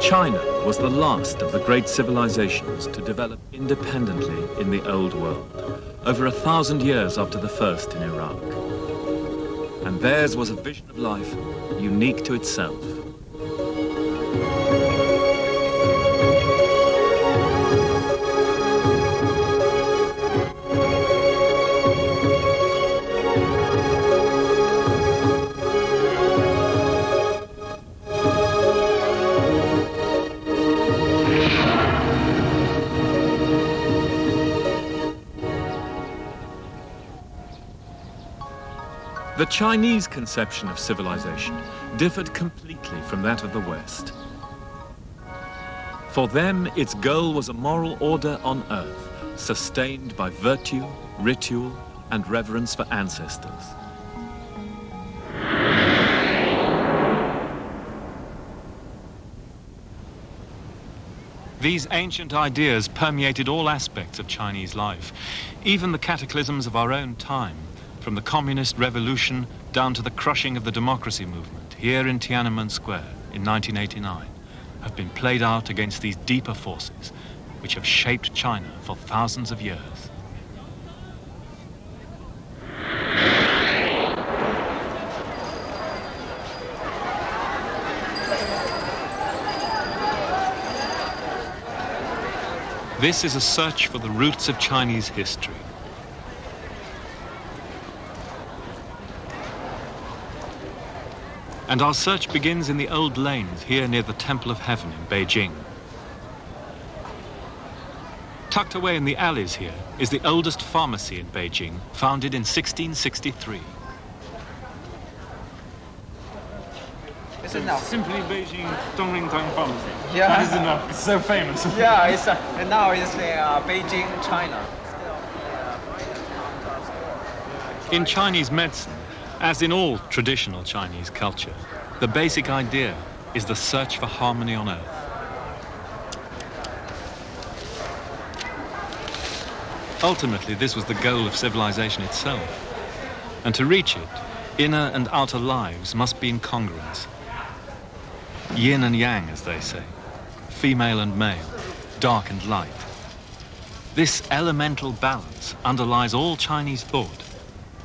China was the last of the great civilizations to develop independently in the Old World, over 1,000 years after the first in Iraq. And theirs was a vision of life unique to itself. The Chinese conception of civilization differed completely from that of the West. For them, its goal was a moral order on earth, sustained by virtue, ritual, and reverence for ancestors. These ancient ideas permeated all aspects of Chinese life, even the cataclysms of our own time, from the communist revolution down to the crushing of the democracy movement here in Tiananmen Square in 1989, have been played out against these deeper forces which have shaped China for thousands of years. This is a search for the roots of Chinese history. And our search begins in the old lanes here near the Temple of Heaven in Beijing. Tucked away in the alleys here is the oldest pharmacy in Beijing, founded in 1663. It's enough. Simply Beijing Dongling-Tang Pharmacy. Yeah. That is enough. It's so famous. Yeah, it's and now it's Beijing, China. In Chinese medicine, as in all traditional Chinese culture, the basic idea is the search for harmony on earth. Ultimately, this was the goal of civilization itself. And to reach it, inner and outer lives must be in congruence. Yin and yang, as they say, female and male, dark and light. This elemental balance underlies all Chinese thought,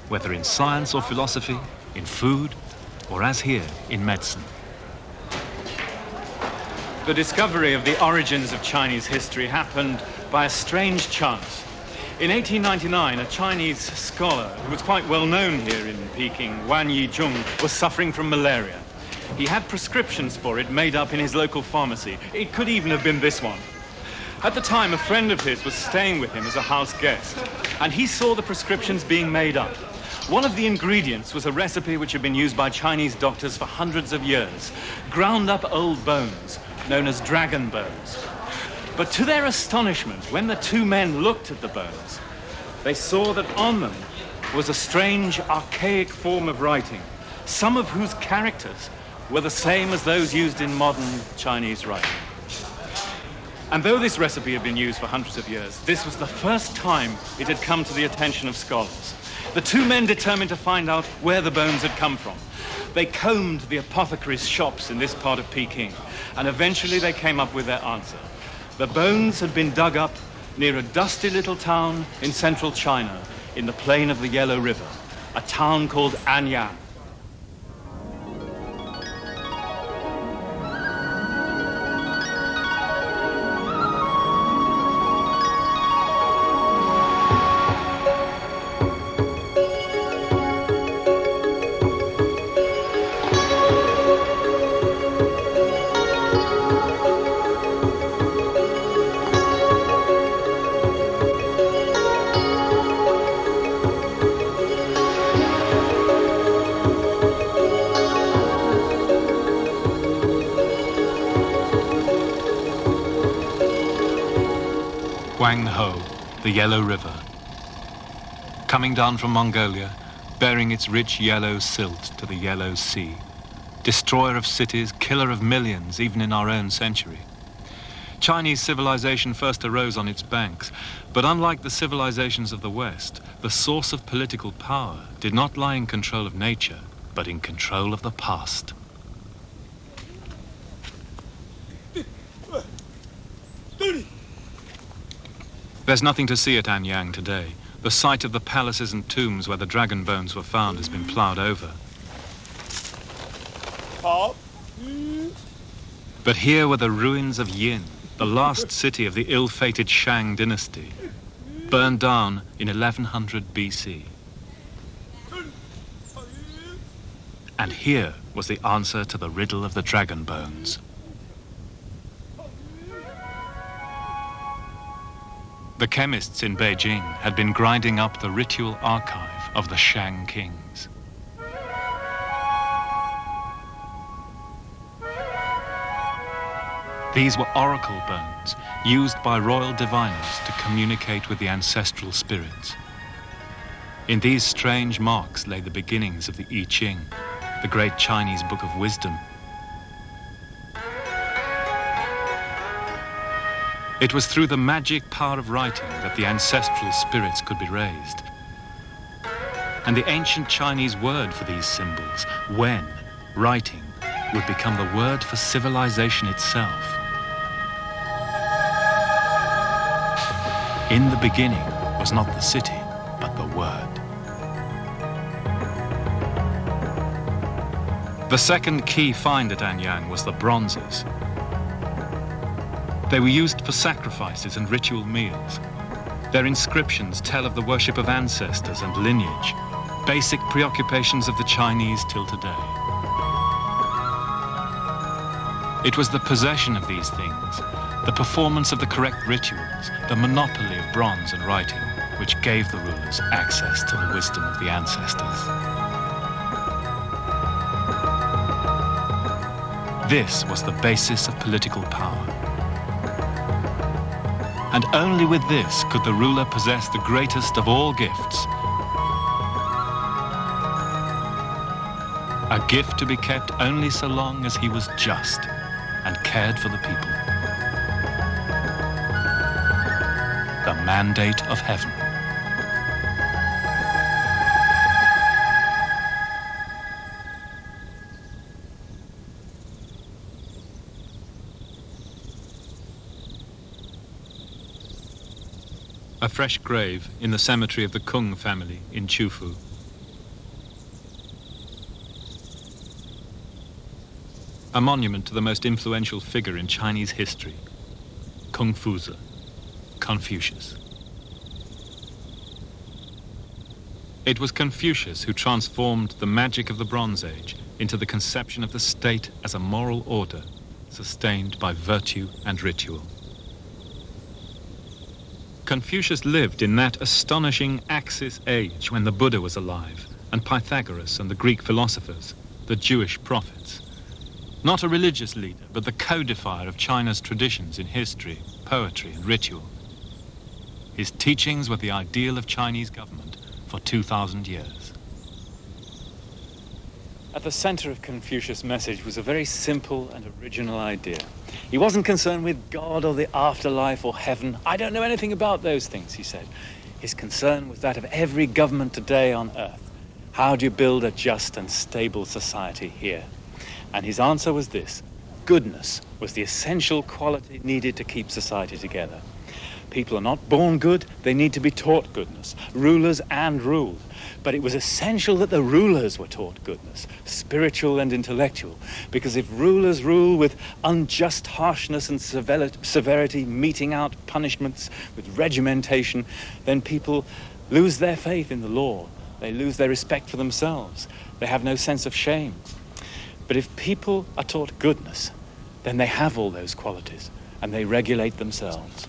whether in science or philosophy, in food, or as here, in medicine. The discovery of the origins of Chinese history happened by a strange chance. In 1899, a Chinese scholar who was quite well known here in Peking, Wan Yizhong, was suffering from malaria. He had prescriptions for it made up in his local pharmacy. It could even have been this one. At the time, a friend of his was staying with him as a house guest, and he saw the prescriptions being made up. One of the ingredients was a recipe which had been used by Chinese doctors for hundreds of years, ground up old bones, known as dragon bones. But to their astonishment, when the two men looked at the bones, they saw that on them was a strange, archaic form of writing, some of whose characters were the same as those used in modern Chinese writing. And though this recipe had been used for hundreds of years, this was the first time it had come to the attention of scholars. The two men determined to find out where the bones had come from. They combed the apothecaries' shops in this part of Peking, and eventually they came up with their answer. The bones had been dug up near a dusty little town in central China, in the plain of the Yellow River, a town called Anyang. Guangho, the Yellow River. Coming down from Mongolia, bearing its rich yellow silt to the Yellow Sea. Destroyer of cities, killer of millions, even in our own century. Chinese civilization first arose on its banks, but unlike the civilizations of the West, the source of political power did not lie in control of nature, but in control of the past. There's nothing to see at Anyang today. The site of the palaces and tombs where the dragon bones were found has been ploughed over. But here were the ruins of Yin, the last city of the ill-fated Shang dynasty, burned down in 1100 BC. And here was the answer to the riddle of the dragon bones. The chemists in Beijing had been grinding up the ritual archive of the Shang kings. These were oracle bones used by royal diviners to communicate with the ancestral spirits. In these strange marks lay the beginnings of the I Ching, the great Chinese book of wisdom. It was through the magic power of writing that the ancestral spirits could be raised. And the ancient Chinese word for these symbols, wen, writing, would become the word for civilization itself. In the beginning was not the city, but the word. The second key find at Anyang was the bronzes. They were used for sacrifices and ritual meals. Their inscriptions tell of the worship of ancestors and lineage, basic preoccupations of the Chinese till today. It was the possession of these things, the performance of the correct rituals, the monopoly of bronze and writing, which gave the rulers access to the wisdom of the ancestors. This was the basis of political power. And only with this could the ruler possess the greatest of all gifts. A gift to be kept only so long as he was just and cared for the people. The mandate of heaven. A fresh grave in the cemetery of the Kung family in Qufu. A monument to the most influential figure in Chinese history, Kung Fuzi, Confucius. It was Confucius who transformed the magic of the Bronze Age into the conception of the state as a moral order sustained by virtue and ritual. Confucius lived in that astonishing Axis age when the Buddha was alive, and Pythagoras and the Greek philosophers, the Jewish prophets. Not a religious leader, but the codifier of China's traditions in history, poetry, and ritual. His teachings were the ideal of Chinese government for 2,000 years. At the center of Confucius' message was a very simple and original idea. He wasn't concerned with God or the afterlife or heaven. I don't know anything about those things, he said. His concern was that of every government today on earth. How do you build a just and stable society here? And his answer was this: goodness was the essential quality needed to keep society together. People are not born good, they need to be taught goodness, rulers and ruled. But it was essential that the rulers were taught goodness, spiritual and intellectual, because if rulers rule with unjust harshness and severity, meting out punishments with regimentation, then people lose their faith in the law, they lose their respect for themselves, they have no sense of shame. But if people are taught goodness, then they have all those qualities and they regulate themselves.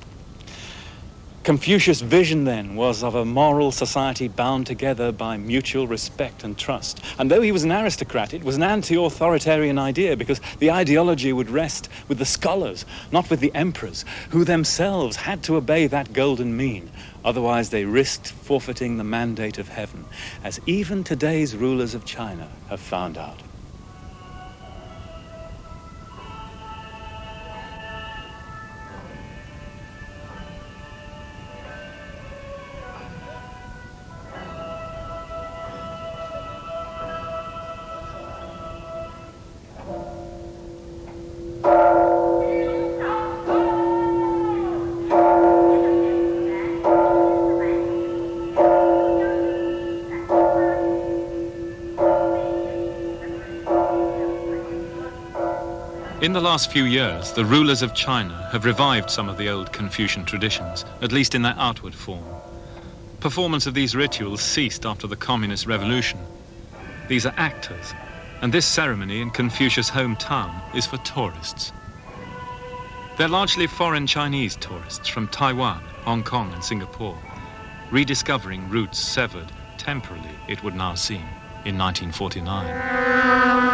Confucius' vision then was of a moral society bound together by mutual respect and trust. And though he was an aristocrat, it was an anti-authoritarian idea, because the ideology would rest with the scholars, not with the emperors, who themselves had to obey that golden mean. Otherwise they risked forfeiting the mandate of heaven, as even today's rulers of China have found out. In the last few years, the rulers of China have revived some of the old Confucian traditions, at least in their outward form. Performance of these rituals ceased after the Communist Revolution. These are actors, and this ceremony in Confucius' hometown is for tourists. They're largely foreign Chinese tourists from Taiwan, Hong Kong and Singapore, rediscovering roots severed, temporarily it would now seem, in 1949.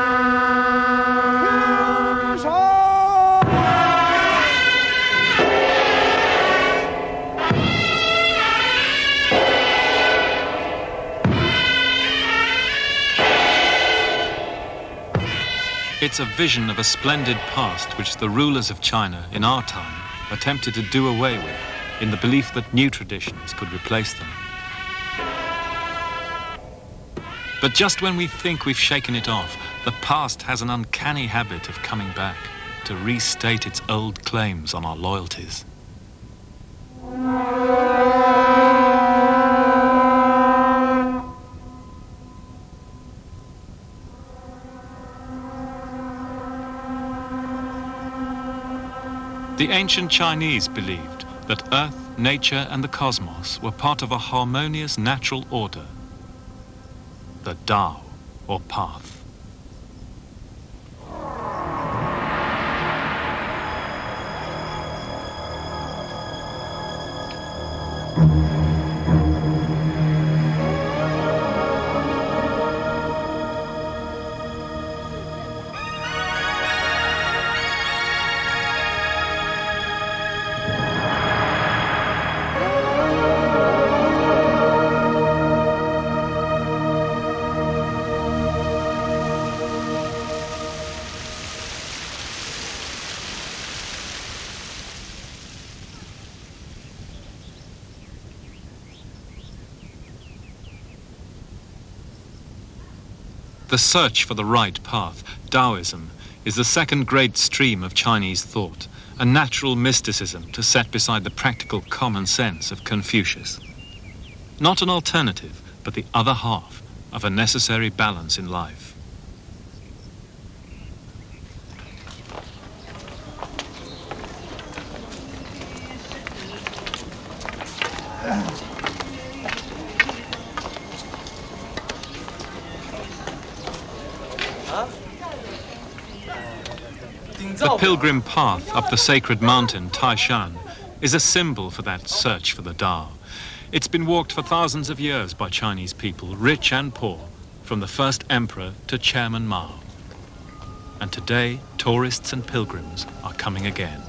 It's a vision of a splendid past which the rulers of China in our time attempted to do away with in the belief that new traditions could replace them. But just when we think we've shaken it off, the past has an uncanny habit of coming back to restate its old claims on our loyalties. The ancient Chinese believed that Earth, nature, and the cosmos were part of a harmonious natural order, the Tao, or path. The search for the right path, Taoism, is the second great stream of Chinese thought, a natural mysticism to set beside the practical common sense of Confucius. Not an alternative, but the other half of a necessary balance in life. The pilgrim path up the sacred mountain, Taishan, is a symbol for that search for the Tao. It's been walked for thousands of years by Chinese people, rich and poor, from the first emperor to Chairman Mao. And today, tourists and pilgrims are coming again.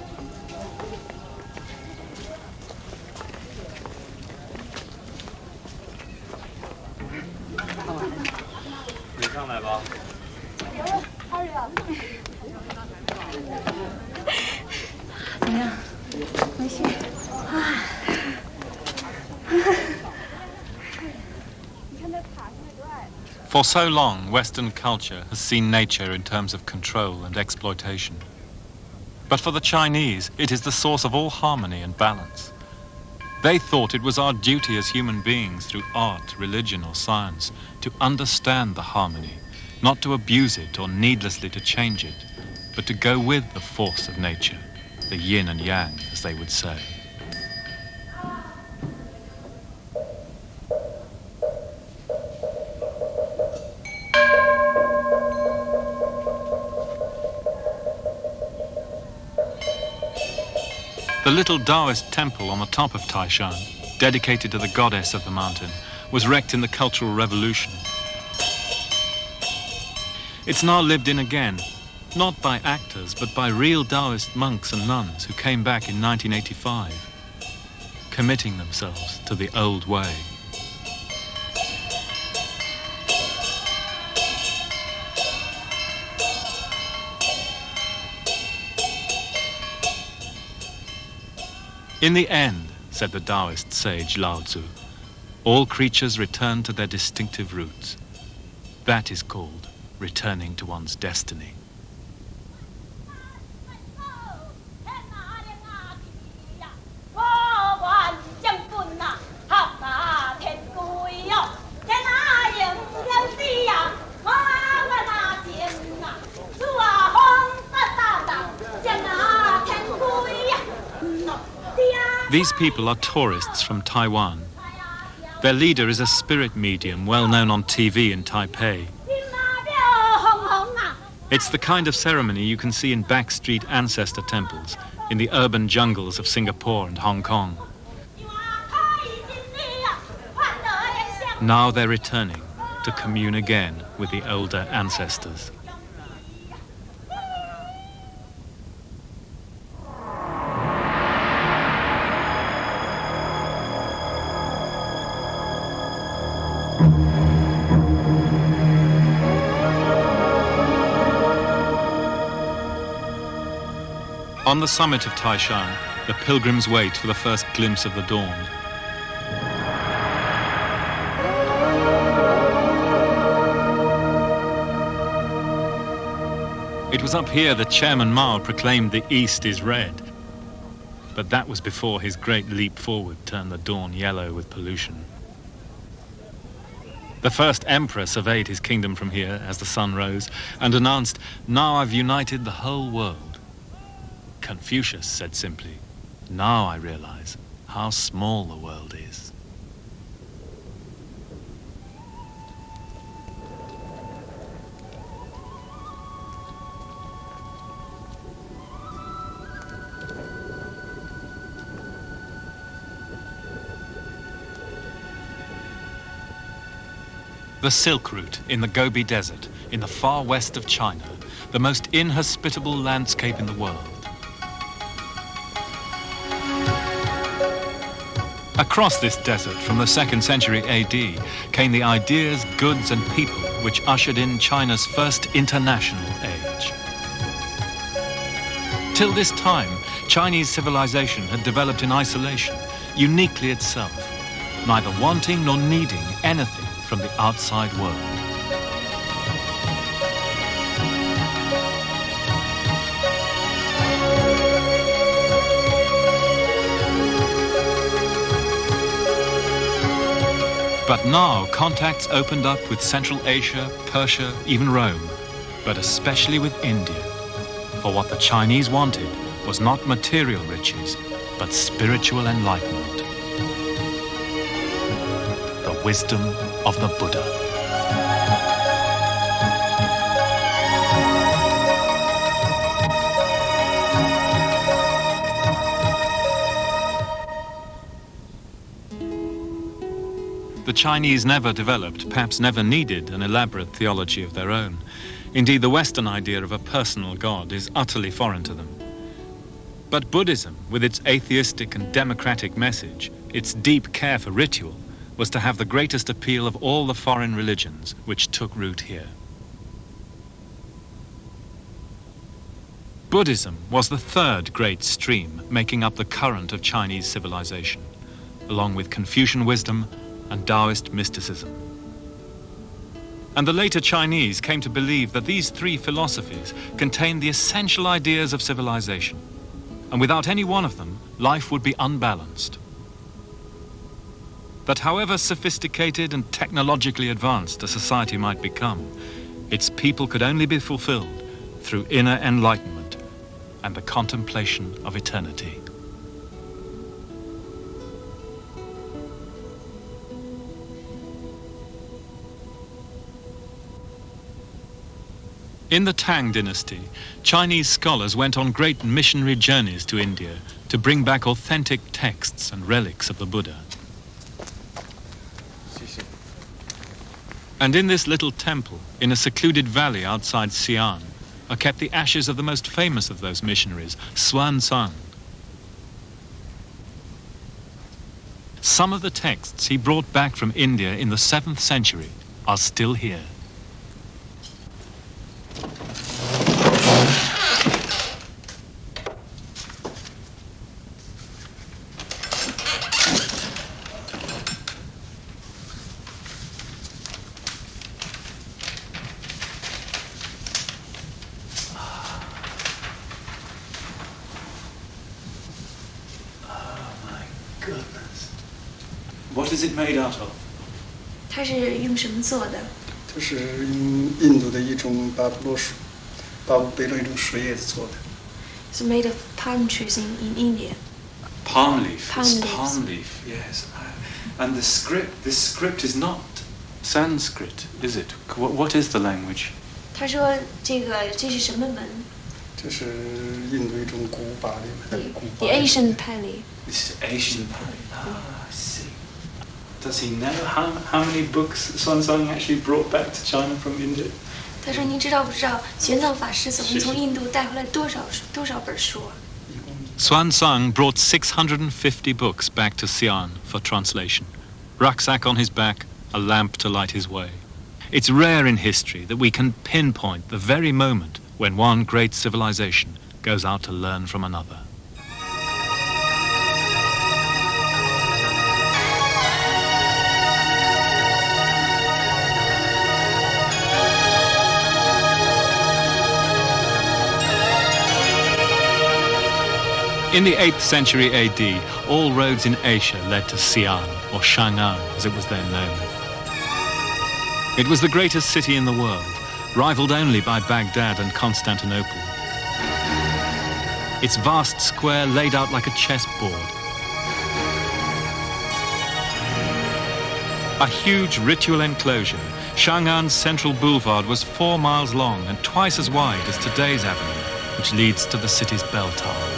For so long, Western culture has seen nature in terms of control and exploitation. But for the Chinese, it is the source of all harmony and balance. They thought it was our duty as human beings, through art, religion, or science, to understand the harmony, not to abuse it or needlessly to change it, but to go with the force of nature, the yin and yang, as they would say. The little Taoist temple on the top of Taishan, dedicated to the goddess of the mountain, was wrecked in the Cultural Revolution. It's now lived in again, not by actors, but by real Taoist monks and nuns who came back in 1985, committing themselves to the old way. In the end, said the Taoist sage Lao Tzu, all creatures return to their distinctive roots. That is called returning to one's destiny. These people are tourists from Taiwan. Their leader is a spirit medium well known on TV in Taipei. It's the kind of ceremony you can see in backstreet ancestor temples in the urban jungles of Singapore and Hong Kong. Now they're returning to commune again with the older ancestors. On the summit of Taishan, the pilgrims wait for the first glimpse of the dawn. It was up here that Chairman Mao proclaimed the East is red. But that was before his great leap forward turned the dawn yellow with pollution. The first emperor surveyed his kingdom from here as the sun rose and announced, "Now I've united the whole world." Confucius said simply, "Now I realize how small the world is." The Silk Route in the Gobi Desert, in the far west of China, the most inhospitable landscape in the world. Across this desert from the 2nd century AD came the ideas, goods and people which ushered in China's first international age. Till this time, Chinese civilization had developed in isolation, uniquely itself, neither wanting nor needing anything from the outside world. But now contacts opened up with Central Asia, Persia, even Rome, but especially with India. For what the Chinese wanted was not material riches, but spiritual enlightenment. The wisdom of the Buddha. The Chinese never developed, perhaps never needed, an elaborate theology of their own. Indeed, the Western idea of a personal God is utterly foreign to them. But Buddhism, with its atheistic and democratic message, its deep care for ritual, was to have the greatest appeal of all the foreign religions which took root here. Buddhism was the third great stream making up the current of Chinese civilization, along with Confucian wisdom and Taoist mysticism. And the later Chinese came to believe that these three philosophies contained the essential ideas of civilization, and without any one of them, life would be unbalanced. That however sophisticated and technologically advanced a society might become, its people could only be fulfilled through inner enlightenment and the contemplation of eternity. In the Tang dynasty, Chinese scholars went on great missionary journeys to India to bring back authentic texts and relics of the Buddha. And in this little temple, in a secluded valley outside Xi'an, are kept the ashes of the most famous of those missionaries, Xuanzang. Some of the texts he brought back from India in the 7th century are still here. What is it made out of? 它是用什么做的？这是用印度的一种巴布洛树，巴布贝洛一种树叶子做的。It's made of palm trees in India. Palm leaf. Palm It's leaves. palm leaf, yes. And this script is not Sanskrit, is it? What is the language? 他说这是什么文这是印度一种古巴的古巴 ？The Asian Pali。 This is Asian Pali. I see. Does he know how many books Xuanzang actually brought back to China from India? 他说：“您知道不知道玄奘法师总共从印度带回来多少本书啊？” Xuanzang brought 650 books back to Xi'an for translation. Rucksack on his back, a lamp to light his way. It's rare in history that we can pinpoint the very moment when one great civilization goes out to learn from another. In the 8th century AD, all roads in Asia led to Xi'an, or Chang'an as it was then known. It was the greatest city in the world, rivaled only by Baghdad and Constantinople. Its vast square laid out like a chessboard. A huge ritual enclosure, Chang'an's central boulevard was 4 miles long and twice as wide as today's avenue, which leads to the city's bell tower.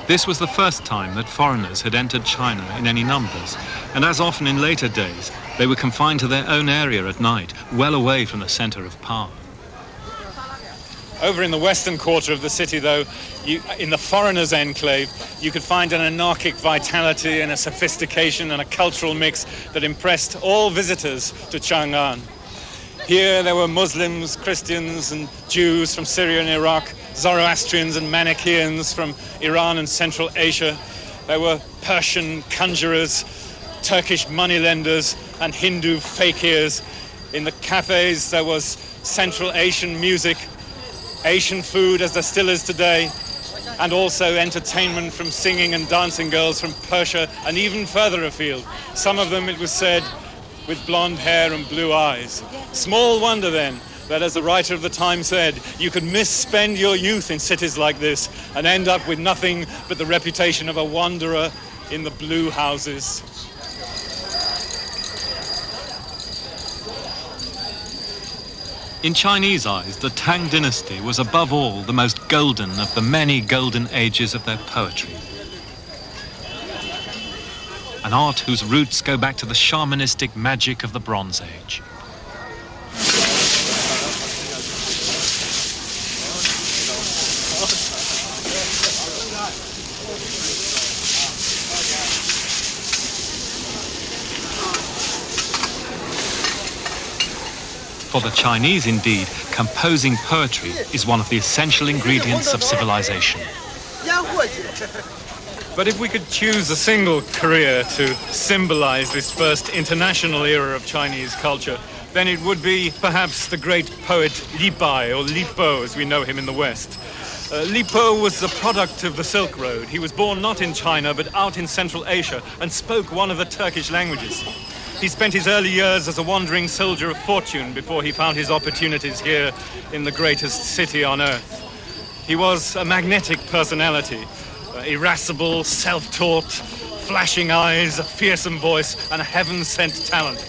This was the first time that foreigners had entered China in any numbers, and as often in later days, they were confined to their own area at night, well away from the centre of power. Over in the western quarter of the city, though, in the foreigners' enclave, you could find an anarchic vitality and a sophistication and a cultural mix that impressed all visitors to Chang'an. Here there were Muslims, Christians and Jews from Syria and Iraq, Zoroastrians and Manichaeans from Iran and Central Asia. There were Persian conjurers, Turkish moneylenders and Hindu fakirs. In the cafes there was Central Asian music, Asian food as there still is today, and also entertainment from singing and dancing girls from Persia and even further afield. Some of them, it was said, with blonde hair and blue eyes. Small wonder then that, as the writer of the time said, you could misspend your youth in cities like this and end up with nothing but the reputation of a wanderer in the blue houses. In Chinese eyes, the Tang dynasty was above all the most golden of the many golden ages of their poetry. An art whose roots go back to the shamanistic magic of the Bronze Age. For the Chinese, indeed, composing poetry is one of the essential ingredients of civilization. But if we could choose a single career to symbolize this first international era of Chinese culture, then it would be perhaps the great poet Li Bai, or Li Po as we know him in the West. Li Po was the product of the Silk Road. He was born not in China but out in Central Asia and spoke one of the Turkish languages. He spent his early years as a wandering soldier of fortune before he found his opportunities here in the greatest city on earth. He was a magnetic personality, irascible, self-taught, flashing eyes, a fearsome voice, and a heaven-sent talent.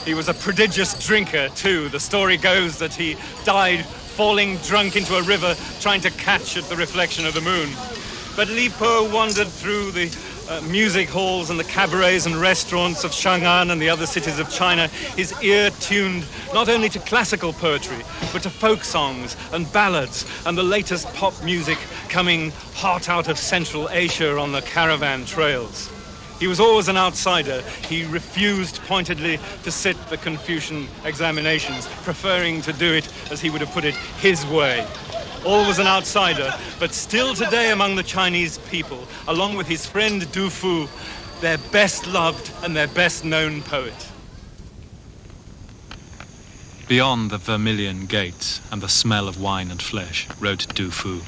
He was a prodigious drinker, too. The story goes that he died falling drunk into a river trying to catch at the reflection of the moon. But Li Po wandered through the music halls and the cabarets and restaurants of Chang'an and the other cities of China, his ear tuned not only to classical poetry, but to folk songs and ballads and the latest pop music coming hot out of Central Asia on the caravan trails. He was always an outsider. He refused pointedly to sit the Confucian examinations, preferring to do it, as he would have put it, his way. Always an outsider, but still today among the Chinese people, along with his friend Du Fu, their best loved and their best known poet. Beyond the vermilion gates and the smell of wine and flesh, wrote Du Fu,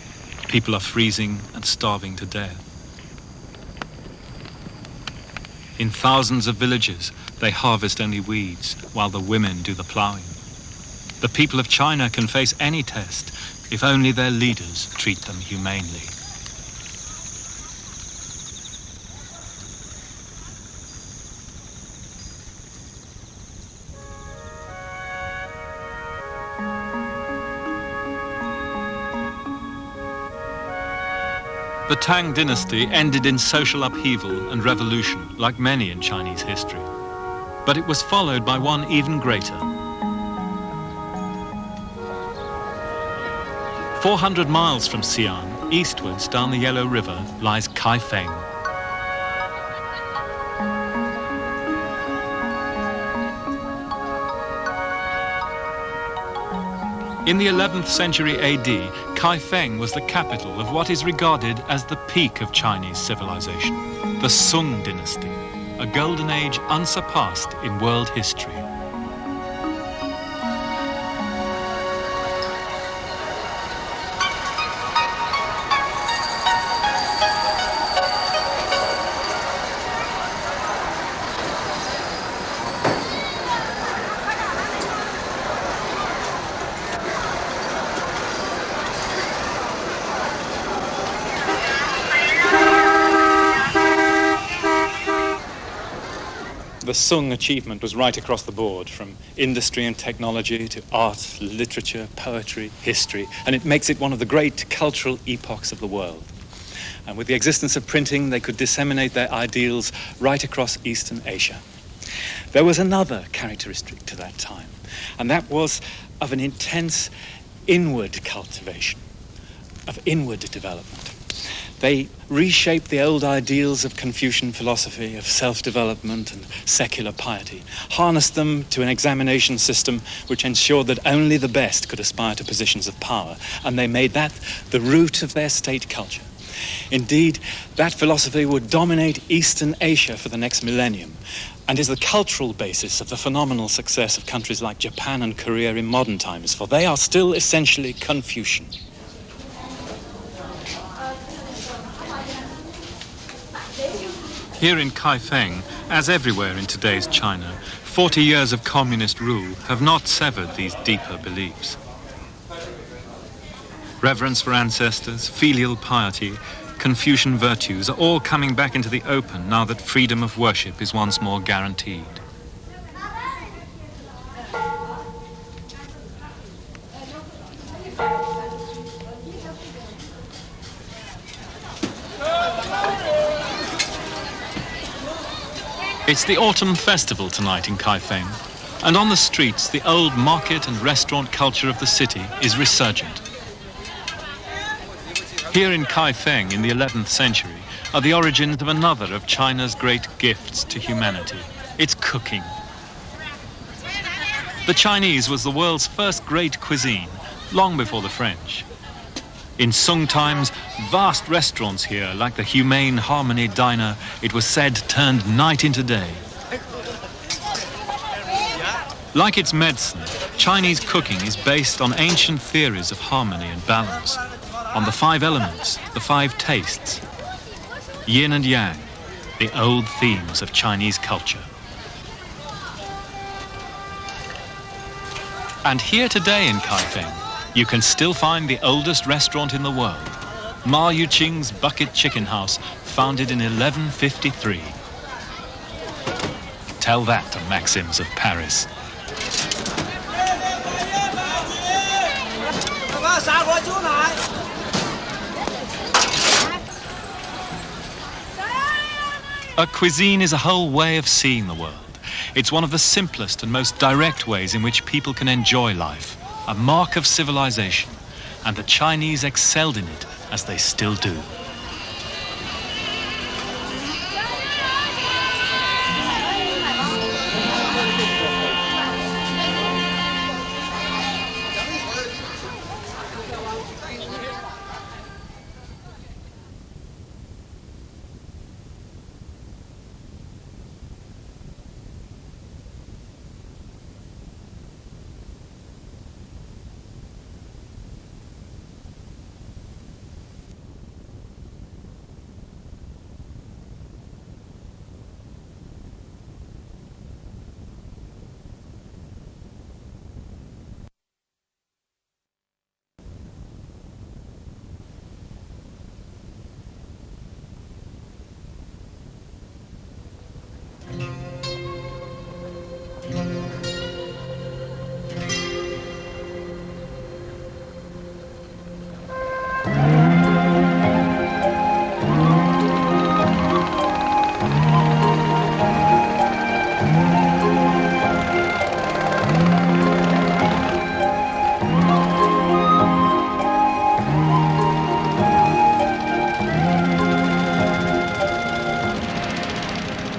people are freezing and starving to death. In thousands of villages, they harvest only weeds, while the women do the plowing. The people of China can face any test if only their leaders treat them humanely. The Tang dynasty ended in social upheaval and revolution, like many in Chinese history. But it was followed by one even greater. 400 miles from Xi'an, eastwards down the Yellow River, lies Kaifeng. In the 11th century AD, Kaifeng was the capital of what is regarded as the peak of Chinese civilization, the Sung dynasty, a golden age unsurpassed in world history. The Sung achievement was right across the board, from industry and technology to art, literature, poetry, history, and it makes it one of the great cultural epochs of the world. And with the existence of printing, they could disseminate their ideals right across Eastern Asia. There was another characteristic to that time, and that was of an intense inward cultivation, of inward development. They reshaped the old ideals of Confucian philosophy, of self-development and secular piety, harnessed them to an examination system which ensured that only the best could aspire to positions of power, and they made that the root of their state culture. Indeed, that philosophy would dominate Eastern Asia for the next millennium, and is the cultural basis of the phenomenal success of countries like Japan and Korea in modern times, for they are still essentially Confucian. Here in Kaifeng, as everywhere in today's China, 40 years of communist rule have not severed these deeper beliefs. Reverence for ancestors, filial piety, Confucian virtues are all coming back into the open now that freedom of worship is once more guaranteed. It's the autumn festival tonight in Kaifeng, and on the streets the old market and restaurant culture of the city is resurgent. Here in Kaifeng in the 11th century are the origins of another of China's great gifts to humanity, its cooking. The Chinese was the world's first great cuisine, long before the French. In Sung times, vast restaurants here, like the Humane Harmony Diner, it was said turned night into day. Like its medicine, Chinese cooking is based on ancient theories of harmony and balance, on the 5 elements, the 5 tastes, yin and yang, the old themes of Chinese culture. And here today in Kaifeng, you can still find the oldest restaurant in the world, Ma Yuqing's Bucket Chicken House, founded in 1153. Tell that to Maxims of Paris. A cuisine is a whole way of seeing the world. It's one of the simplest and most direct ways in which people can enjoy life, a mark of civilization, and the Chinese excelled in it, as they still do.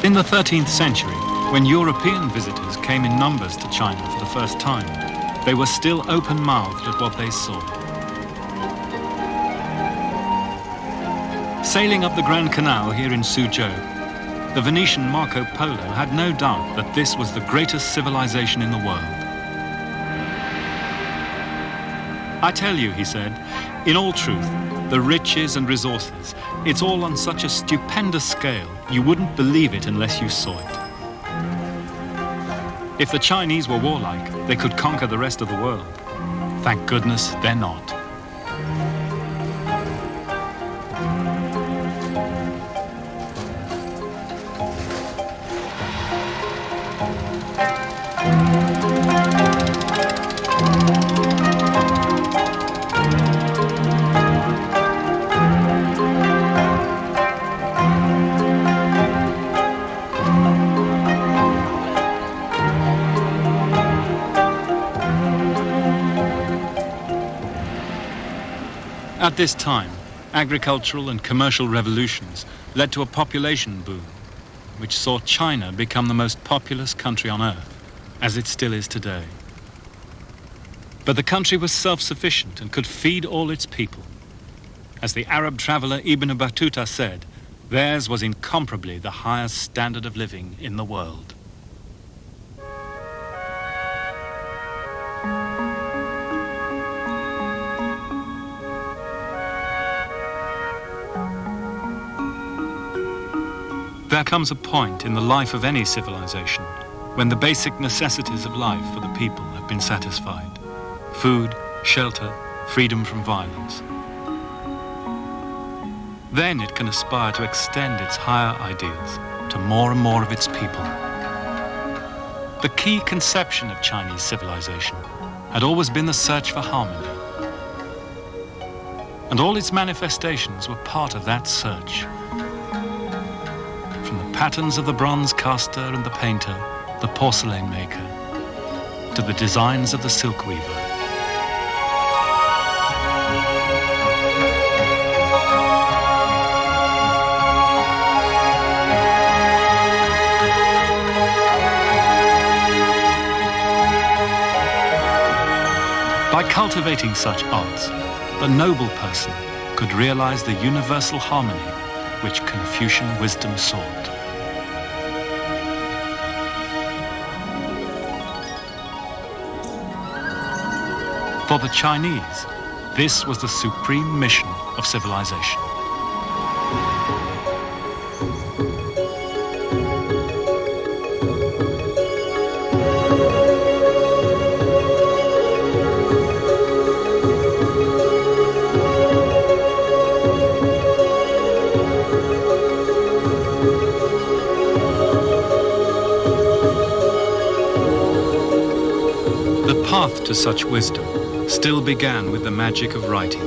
In the 13th century, when European visitors came in numbers to China for the first time, they were still open-mouthed at what they saw. Sailing up the Grand Canal here in Suzhou, the Venetian Marco Polo had no doubt that this was the greatest civilization in the world. I tell you, he said, in all truth, the riches and resources, it's all on such a stupendous scale, you wouldn't believe it unless you saw it. If the Chinese were warlike, they could conquer the rest of the world. Thank goodness they're not. At this time, agricultural and commercial revolutions led to a population boom, which saw China become the most populous country on earth, as it still is today. But the country was self-sufficient and could feed all its people. As the Arab traveler Ibn Battuta said, theirs was incomparably the highest standard of living in the world. There comes a point in the life of any civilization when the basic necessities of life for the people have been satisfied. Food, shelter, freedom from violence. Then it can aspire to extend its higher ideals to more and more of its people. The key conception of Chinese civilization had always been the search for harmony. And all its manifestations were part of that search. From the patterns of the bronze caster and the painter, the porcelain maker, to the designs of the silk weaver. By cultivating such arts, the noble person could realize the universal harmony which Confucian wisdom sought. For the Chinese, this was the supreme mission of civilization. The path to such wisdom still began with the magic of writing.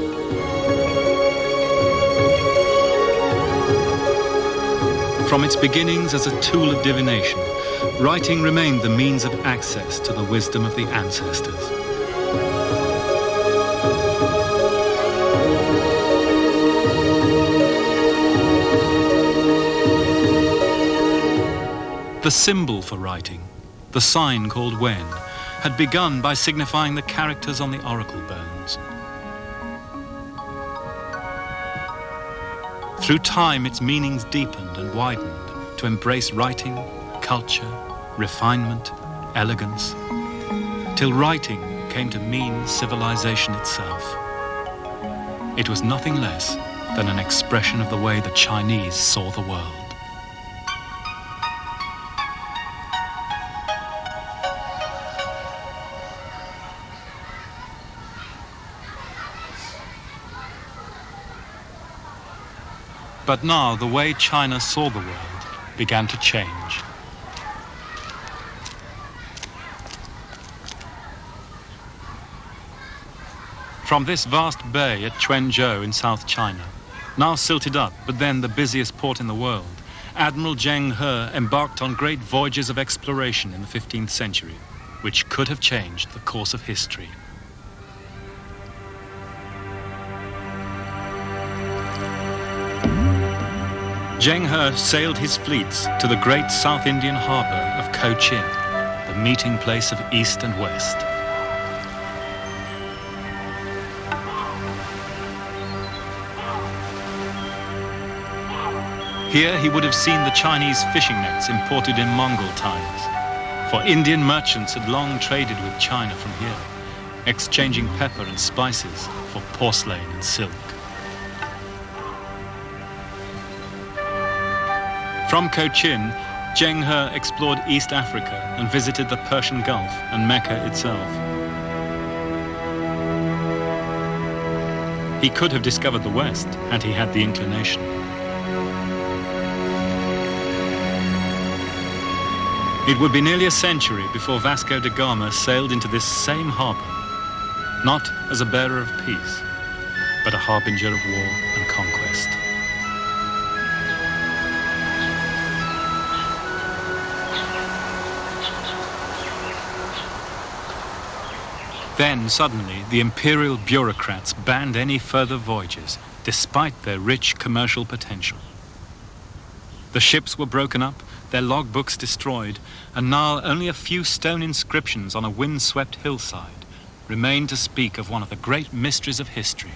From its beginnings as a tool of divination, writing remained the means of access to the wisdom of the ancestors. The symbol for writing, the sign called Wen, had begun by signifying the characters on the oracle bones. Through time, its meanings deepened and widened to embrace writing, culture, refinement, elegance, till writing came to mean civilization itself. It was nothing less than an expression of the way the Chinese saw the world. But now the way China saw the world began to change. From this vast bay at Quanzhou in South China, now silted up, but then the busiest port in the world, Admiral Zheng He embarked on great voyages of exploration in the 15th century, which could have changed the course of history. Zheng He sailed his fleets to the great South Indian harbour of Cochin, the meeting place of East and West. Here he would have seen the Chinese fishing nets imported in Mongol times, for Indian merchants had long traded with China from here, exchanging pepper and spices for porcelain and silk. From Cochin, Zheng He explored East Africa and visited the Persian Gulf and Mecca itself. He could have discovered the West had he had the inclination. It would be nearly a century before Vasco da Gama sailed into this same harbour, not as a bearer of peace, but a harbinger of war and conquest. Then, suddenly, the imperial bureaucrats banned any further voyages, despite their rich commercial potential. The ships were broken up, their logbooks destroyed, and now only a few stone inscriptions on a wind-swept hillside remain to speak of one of the great mysteries of history.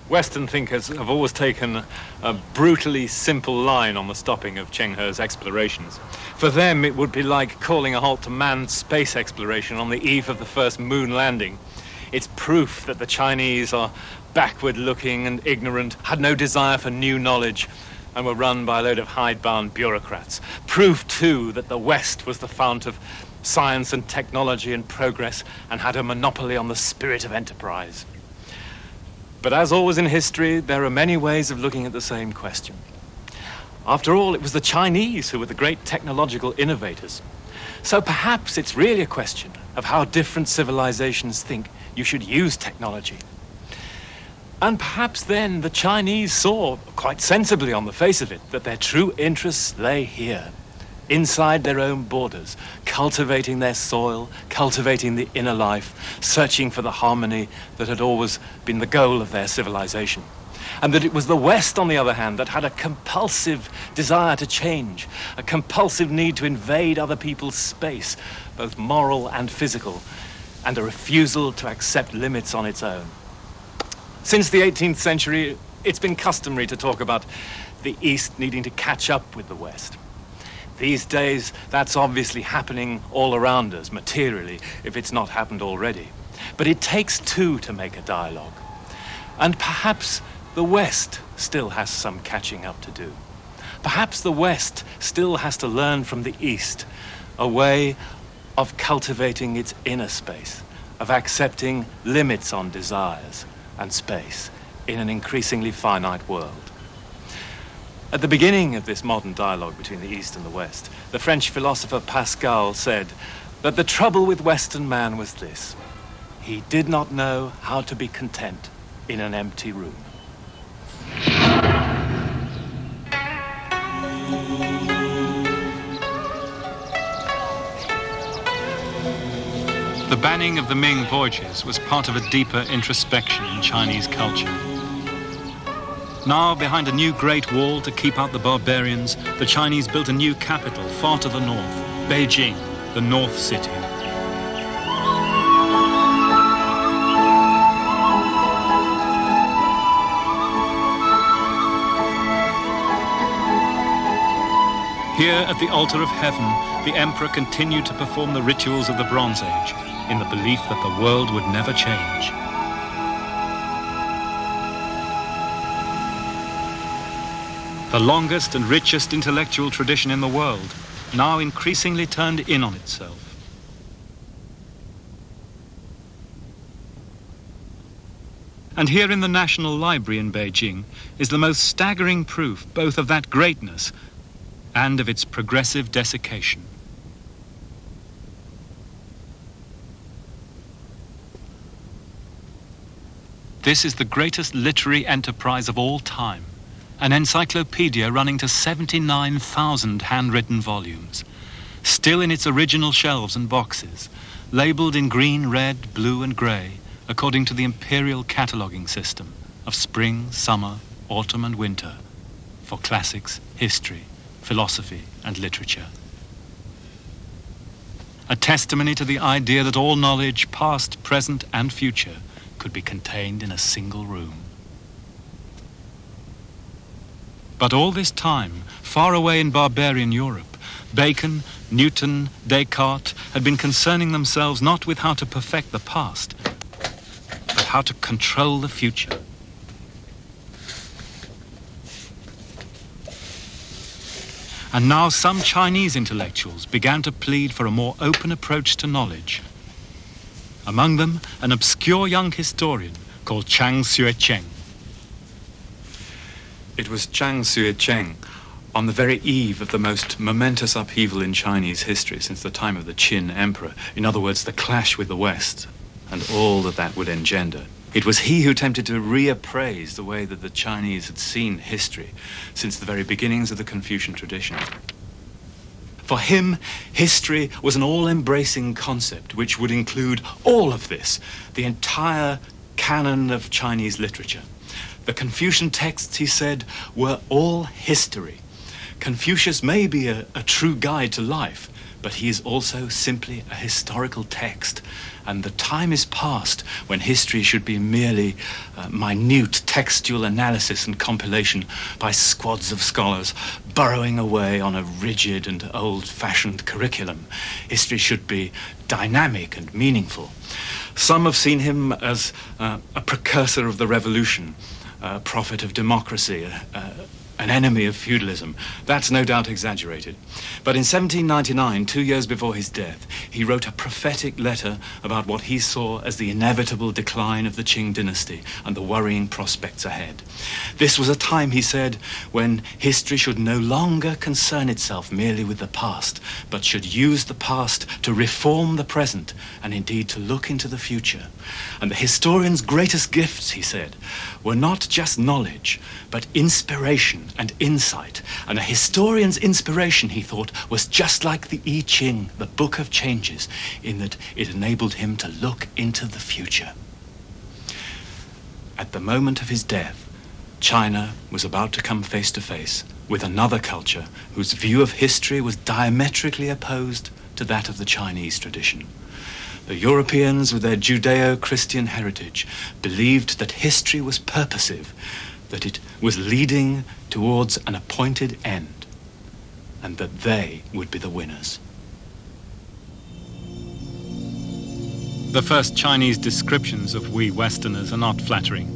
Western thinkers have always taken a brutally simple line on the stopping of Zheng He's explorations. For them, it would be like calling a halt to manned space exploration on the eve of the first moon landing. It's proof that the Chinese are backward-looking and ignorant, had no desire for new knowledge, and were run by a load of hidebound bureaucrats. Proof, too, that the West was the fount of science and technology and progress and had a monopoly on the spirit of enterprise. But as always in history, there are many ways of looking at the same question. After all, it was the Chinese who were the great technological innovators. So perhaps it's really a question of how different civilizations think you should use technology. And perhaps then the Chinese saw, quite sensibly on the face of it, that their true interests lay here, inside their own borders, cultivating their soil, cultivating the inner life, searching for the harmony that had always been the goal of their civilization. And that it was the West, on the other hand, that had a compulsive desire to change, a compulsive need to invade other people's space, both moral and physical, and a refusal to accept limits on its own. Since the 18th century, it's been customary to talk about the East needing to catch up with the West. These days, that's obviously happening all around us, materially, if it's not happened already. But it takes two to make a dialogue. And perhaps the West still has some catching up to do. Perhaps the West still has to learn from the East a way of cultivating its inner space, of accepting limits on desires and space in an increasingly finite world. At the beginning of this modern dialogue between the East and the West, the French philosopher Pascal said that the trouble with Western man was this: he did not know how to be content in an empty room. The banning of the Ming voyages was part of a deeper introspection in Chinese culture. Now, behind a new Great Wall to keep out the barbarians, the Chinese built a new capital far to the north, Beijing, the North City. Here at the altar of heaven, the emperor continued to perform the rituals of the Bronze Age, in the belief that the world would never change. The longest and richest intellectual tradition in the world, now increasingly turned in on itself. And here in the National Library in Beijing is the most staggering proof both of that greatness and of its progressive desiccation. This is the greatest literary enterprise of all time, an encyclopedia running to 79,000 handwritten volumes, still in its original shelves and boxes, labeled in green, red, blue, and grey, according to the imperial cataloguing system of spring, summer, autumn, and winter, for classics, history, philosophy, and literature. A testimony to the idea that all knowledge, past, present, and future, could be contained in a single room. But all this time, far away in barbarian Europe, Bacon, Newton, Descartes had been concerning themselves not with how to perfect the past, but how to control the future. And now some Chinese intellectuals began to plead for a more open approach to knowledge. Among them, an obscure young historian called Chang Xuecheng. It was Chang Xuecheng, on the very eve of the most momentous upheaval in Chinese history since the time of the Qin Emperor, in other words, the clash with the West and all that that would engender. It was he who attempted to reappraise the way that the Chinese had seen history since the very beginnings of the Confucian tradition. For him, history was an all-embracing concept which would include all of this, the entire canon of Chinese literature. The Confucian texts, he said, were all history. Confucius may be a true guide to life, but he is also simply a historical text. And the time is past when history should be merely minute textual analysis and compilation by squads of scholars burrowing away on a rigid and old-fashioned curriculum. History should be dynamic and meaningful. Some have seen him as a precursor of the revolution, a prophet of democracy, an enemy of feudalism. That's no doubt exaggerated. But in 1799, 2 years before his death, he wrote a prophetic letter about what he saw as the inevitable decline of the Qing dynasty and the worrying prospects ahead. This was a time, he said, when history should no longer concern itself merely with the past, but should use the past to reform the present and indeed to look into the future. And the historian's greatest gifts, he said, were not just knowledge, but inspiration and insight. And a historian's inspiration, he thought, was just like the I Ching, the Book of Changes, in that it enabled him to look into the future. At the moment of his death, China was about to come face to face with another culture whose view of history was diametrically opposed to that of the Chinese tradition. The Europeans, with their Judeo-Christian heritage, believed that history was purposive, that it was leading towards an appointed end, and that they would be the winners. The first Chinese descriptions of we Westerners are not flattering.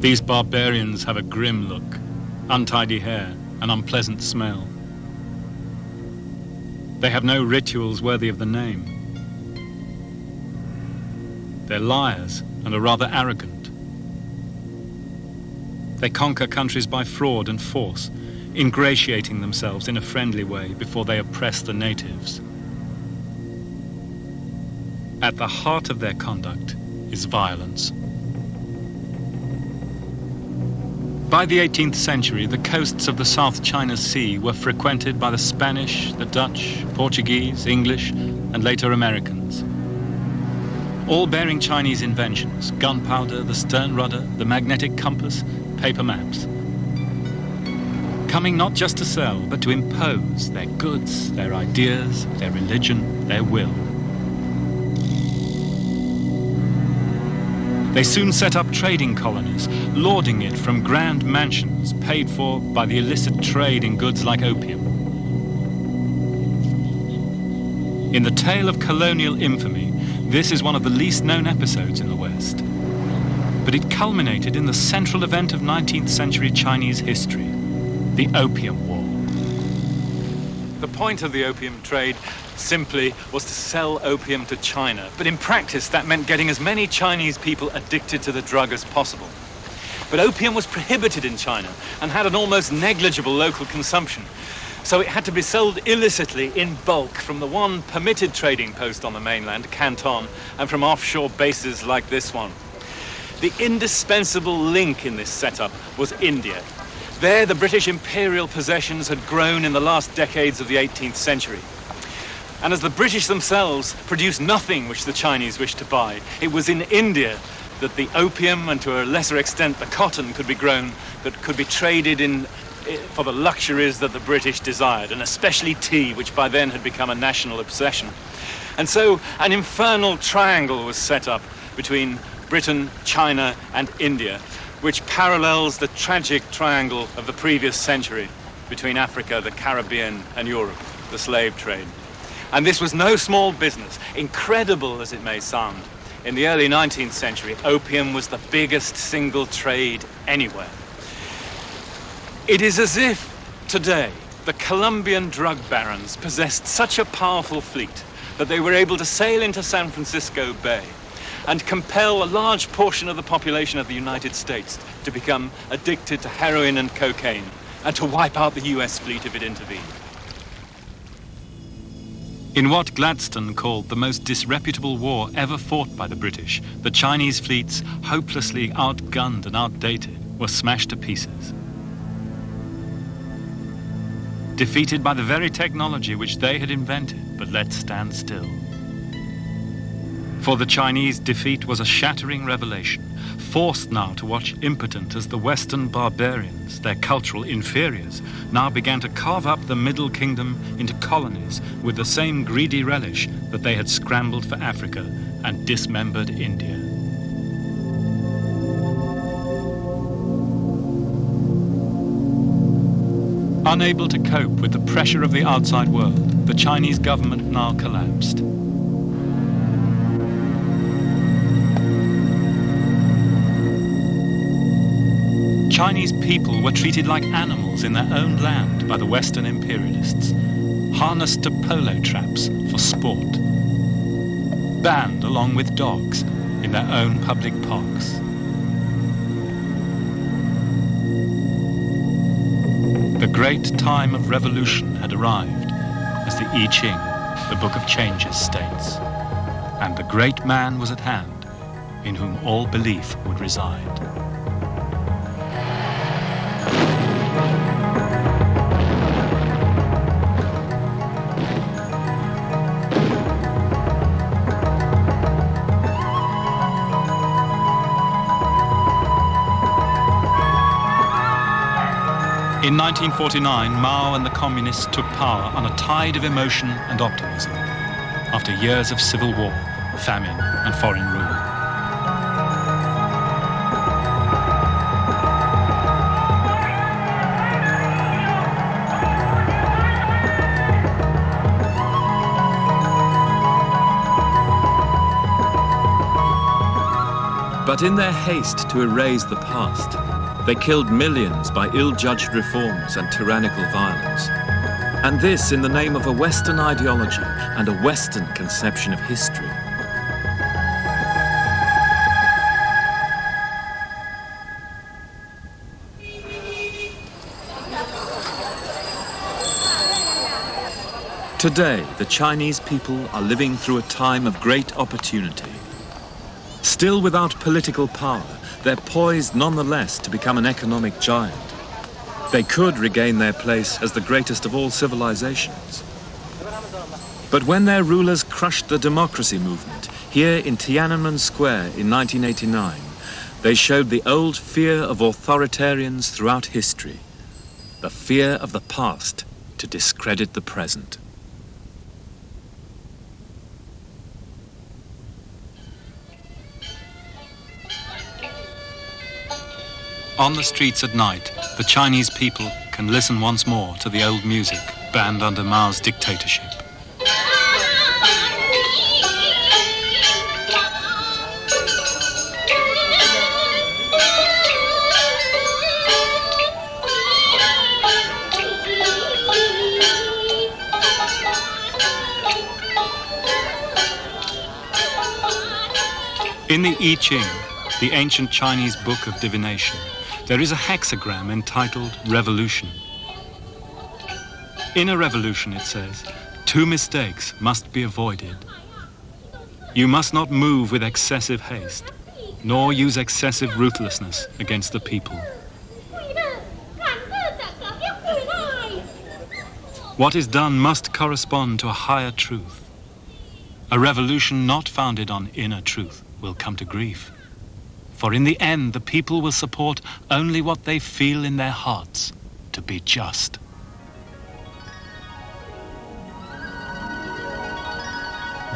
These barbarians have a grim look, untidy hair, an unpleasant smell. They have no rituals worthy of the name. They're liars and are rather arrogant. They conquer countries by fraud and force, ingratiating themselves in a friendly way before they oppress the natives. At the heart of their conduct is violence. By the 18th century, the coasts of the South China Sea were frequented by the Spanish, the Dutch, Portuguese, English, and later Americans. All bearing Chinese inventions: gunpowder, the stern rudder, the magnetic compass, paper maps. Coming not just to sell, but to impose their goods, their ideas, their religion, their will. They soon set up trading colonies, lording it from grand mansions paid for by the illicit trade in goods like opium. In the tale of colonial infamy, this is one of the least known episodes in the West. But it culminated in the central event of 19th century Chinese history, the Opium War. The point of the opium trade simply was to sell opium to China. But in practice, that meant getting as many Chinese people addicted to the drug as possible. But opium was prohibited in China and had an almost negligible local consumption. So it had to be sold illicitly in bulk from the one permitted trading post on the mainland, Canton, and from offshore bases like this one. The indispensable link in this setup was India. There, the British imperial possessions had grown in the last decades of the 18th century. And as the British themselves produced nothing which the Chinese wished to buy, it was in India that the opium and to a lesser extent the cotton could be grown, that could be traded in for the luxuries that the British desired, and especially tea, which by then had become a national obsession. And so an infernal triangle was set up between Britain, China, and India, which parallels the tragic triangle of the previous century between Africa, the Caribbean, and Europe, the slave trade. And this was no small business, incredible as it may sound. In the early 19th century, opium was the biggest single trade anywhere. It is as if today the Colombian drug barons possessed such a powerful fleet that they were able to sail into San Francisco Bay and compel a large portion of the population of the United States to become addicted to heroin and cocaine, and to wipe out the US fleet if it intervened. In what Gladstone called the most disreputable war ever fought by the British, the Chinese fleets, hopelessly outgunned and outdated, were smashed to pieces. Defeated by the very technology which they had invented but let stand still. For the Chinese, defeat was a shattering revelation, forced now to watch impotent as the Western barbarians, their cultural inferiors, now began to carve up the Middle Kingdom into colonies with the same greedy relish that they had scrambled for Africa and dismembered India. Unable to cope with the pressure of the outside world, the Chinese government now collapsed. Chinese people were treated like animals in their own land by the Western imperialists, harnessed to polo traps for sport, banned along with dogs in their own public parks. The great time of revolution had arrived, as the I Ching, the Book of Changes, states, and the great man was at hand, in whom all belief would reside. In 1949, Mao and the communists took power on a tide of emotion and optimism, after years of civil war, famine, and foreign rule. But in their haste to erase the past, they killed millions by ill-judged reforms and tyrannical violence. And this in the name of a Western ideology and a Western conception of history. Today, the Chinese people are living through a time of great opportunity. Still without political power, they're poised nonetheless to become an economic giant. They could regain their place as the greatest of all civilizations. But when their rulers crushed the democracy movement here in Tiananmen Square in 1989, they showed the old fear of authoritarians throughout history, the fear of the past to discredit the present. On the streets at night, the Chinese people can listen once more to the old music banned under Mao's dictatorship. In the I Ching, the ancient Chinese book of divination, there is a hexagram entitled Revolution. In a revolution, it says, 2 mistakes must be avoided. You must not move with excessive haste, nor use excessive ruthlessness against the people. What is done must correspond to a higher truth. A revolution not founded on inner truth will come to grief. For in the end, the people will support only what they feel in their hearts to be just.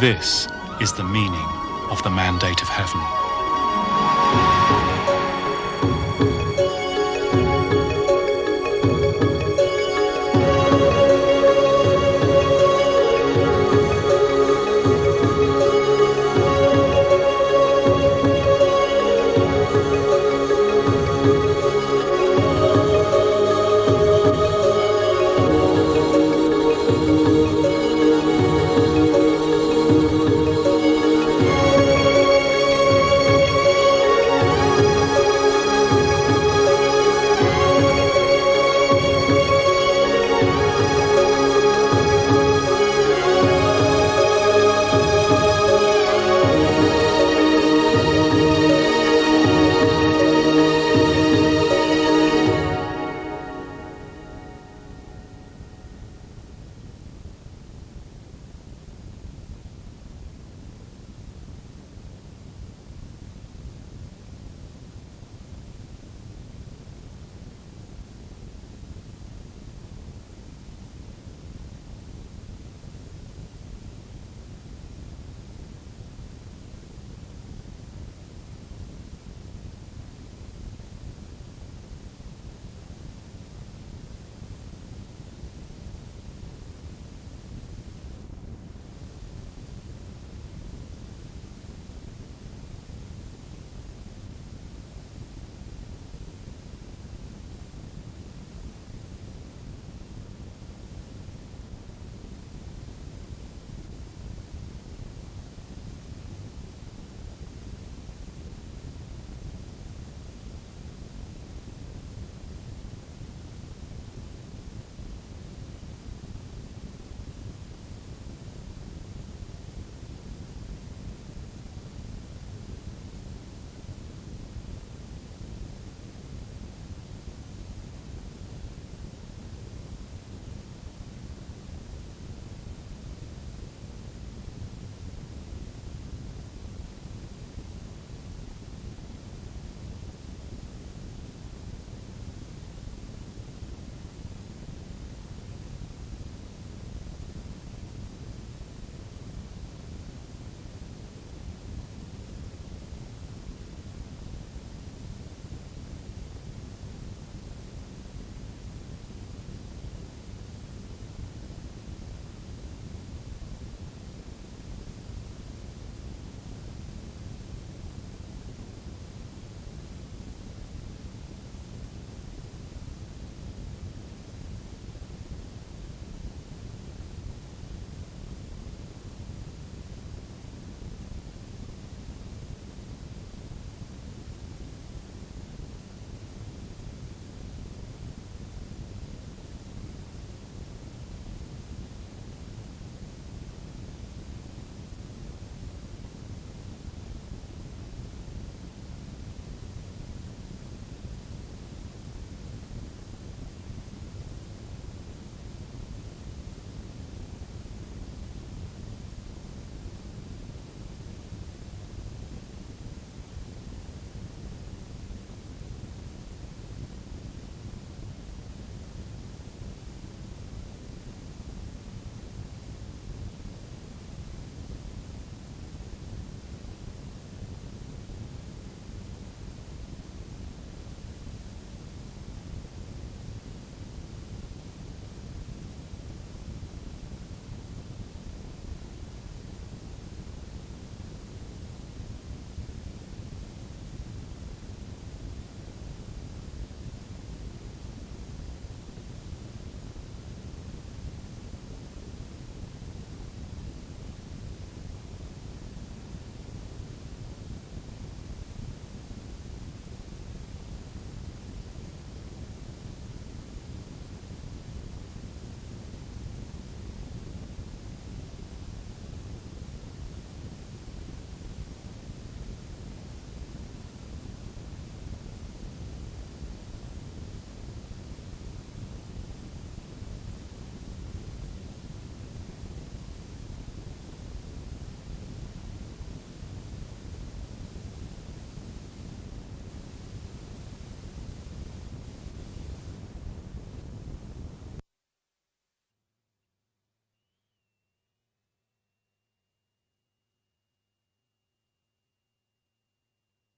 This is the meaning of the mandate of heaven.